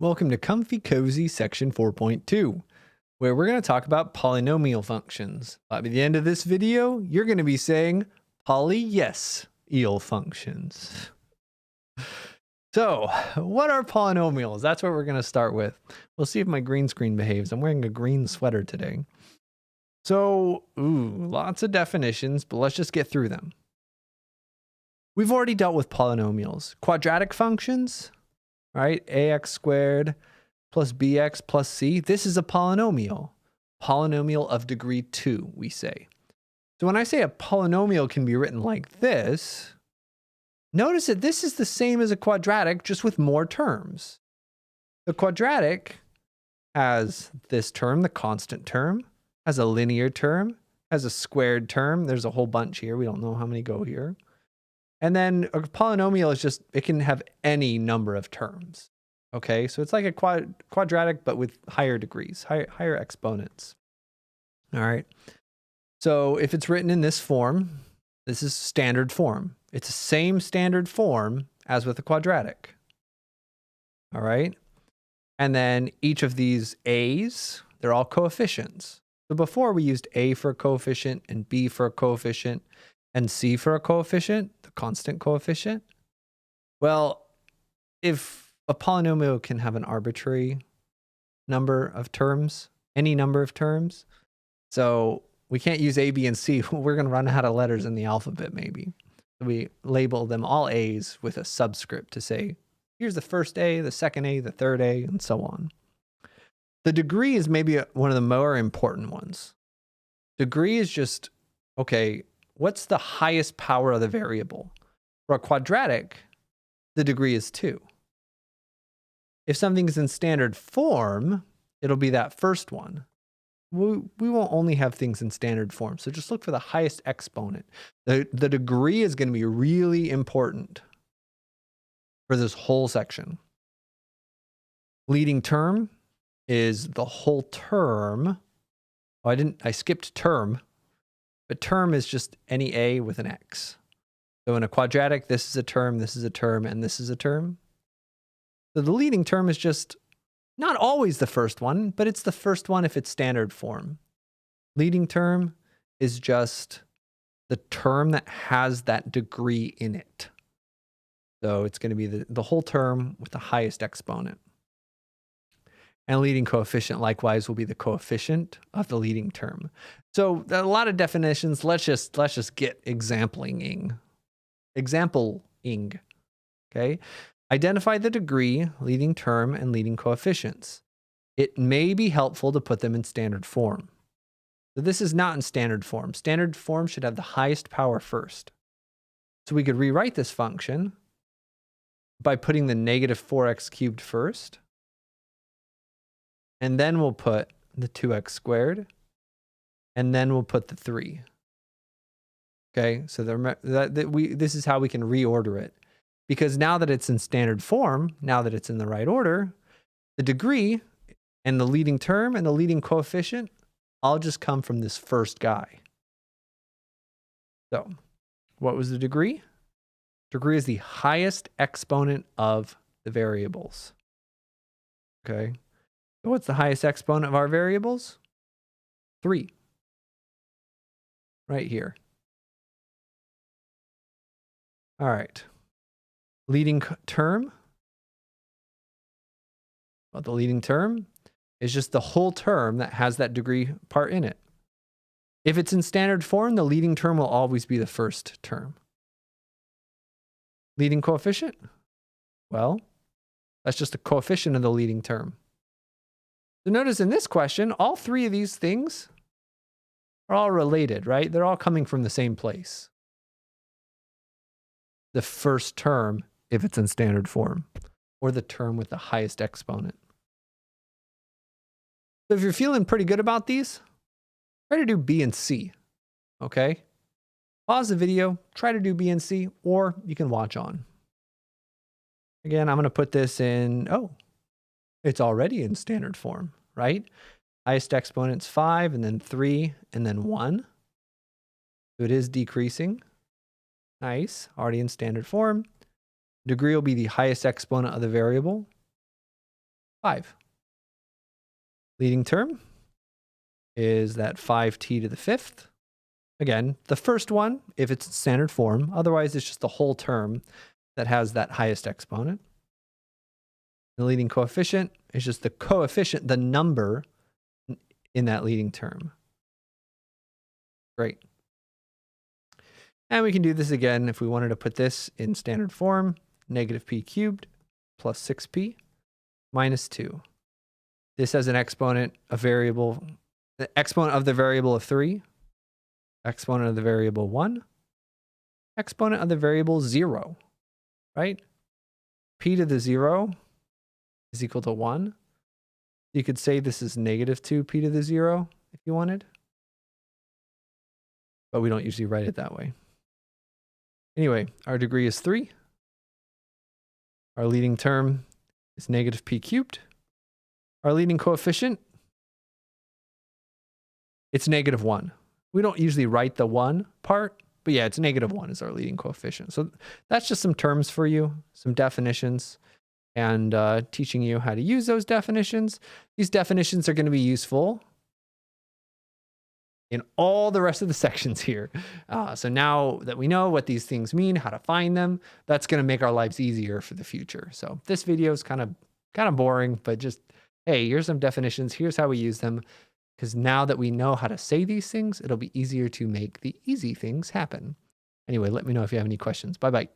Welcome to Comfy Cozy section 4.2, where we're going to talk about polynomial functions. By the end of this video, you're going to be saying poly-yes-eel functions. So, what are polynomials? That's what we're going to start with. We'll see if my green screen behaves. I'm wearing a green sweater today. So, lots of definitions, but let's just get through them. We've already dealt with polynomials. Quadratic functions, right? Ax squared plus bx plus c. This is a polynomial. Polynomial of degree 2, we say. So when I say a polynomial can be written like this, notice that this is the same as a quadratic, just with more terms. The quadratic has this term, the constant term, has a linear term, has a squared term. There's a whole bunch here. We don't know how many go here. And then a polynomial is just, it can have any number of terms. Okay, so it's like a quadratic, but with higher degrees, higher exponents. All right. So if it's written in this form, this is standard form. It's the same standard form as with a quadratic. All right. And then each of these a's, they're all coefficients. So before we used a for a coefficient and b for a coefficient and c for a coefficient, the constant coefficient. Well, if a polynomial can have an arbitrary number of terms, any number of terms, so we can't use a, b, and c. We're going to run out of letters in the alphabet, maybe. So we label them all a's with a subscript to say, here's the first a, the second a, the third a, and so on. The degree is maybe one of the more important ones. Degree is just, okay, what's the highest power of the variable? For a quadratic, the degree is 2. If something's in standard form, it'll be that first one. We won't only have things in standard form, so just look for the highest exponent. The degree is going to be really important for this whole section. Leading term is the whole term. Oh, I skipped term. But term is just any a with an x. So in a quadratic, this is a term, this is a term, and this is a term. So the leading term is just not always the first one, but it's the first one if it's standard form. Leading term is just the term that has that degree in it. So it's going to be the whole term with the highest exponent. And leading coefficient, likewise, will be the coefficient of the leading term. So a lot of definitions. Let's just get exampling. Okay. Identify the degree, leading term, and leading coefficients. It may be helpful to put them in standard form. So this is not in standard form. Standard form should have the highest power first. So we could rewrite this function by putting the negative 4x cubed first. And then we'll put the 2x squared. And then we'll put the 3. Okay, so this is how we can reorder it. Because now that it's in standard form, now that it's in the right order, the degree and the leading term and the leading coefficient all just come from this first guy. So what was the degree? Degree is the highest exponent of the variables. Okay. So what's the highest exponent of our variables? 3. Right here. All right. Leading term. Well, the leading term is just the whole term that has that degree part in it. If it's in standard form, the leading term will always be the first term. Leading coefficient? Well, that's just a coefficient of the leading term. So notice in this question, all 3 of these things are all related, right? They're all coming from the same place. The first term, if it's in standard form, or the term with the highest exponent. So if you're feeling pretty good about these, try to do B and C, okay? Pause the video, try to do B and C, or you can watch on. Again, I'm going to put this in, it's already in standard form, right? Highest exponent's 5, and then 3, and then 1. So it is decreasing. Nice, already in standard form. Degree will be the highest exponent of the variable. 5. Leading term is that 5t to the 5th. Again, the first one, if it's in standard form, otherwise it's just the whole term that has that highest exponent. The leading coefficient is just the coefficient, the number in that leading term. Great. And we can do this again if we wanted to put this in standard form, negative p cubed plus 6p minus 2. This has an exponent, a variable, the exponent of the variable of 3, exponent of the variable 1, exponent of the variable 0, right? P to the 0 is equal to 1. You could say this is negative 2p to the 0 if you wanted, but we don't usually write it that way. Anyway, our degree is 3. Our leading term is negative p cubed. Our leading coefficient, it's negative 1. We don't usually write the 1 part, but yeah, it's negative 1 is our leading coefficient. So that's just some terms for you, some definitions, and teaching you how to use those definitions. These definitions are going to be useful in all the rest of the sections here. So now that we know what these things mean, how to find them, that's going to make our lives easier for the future. So this video is kind of boring, but just, hey, here's some definitions. Here's how we use them. Because now that we know how to say these things, it'll be easier to make the easy things happen. Anyway, let me know if you have any questions. Bye-bye.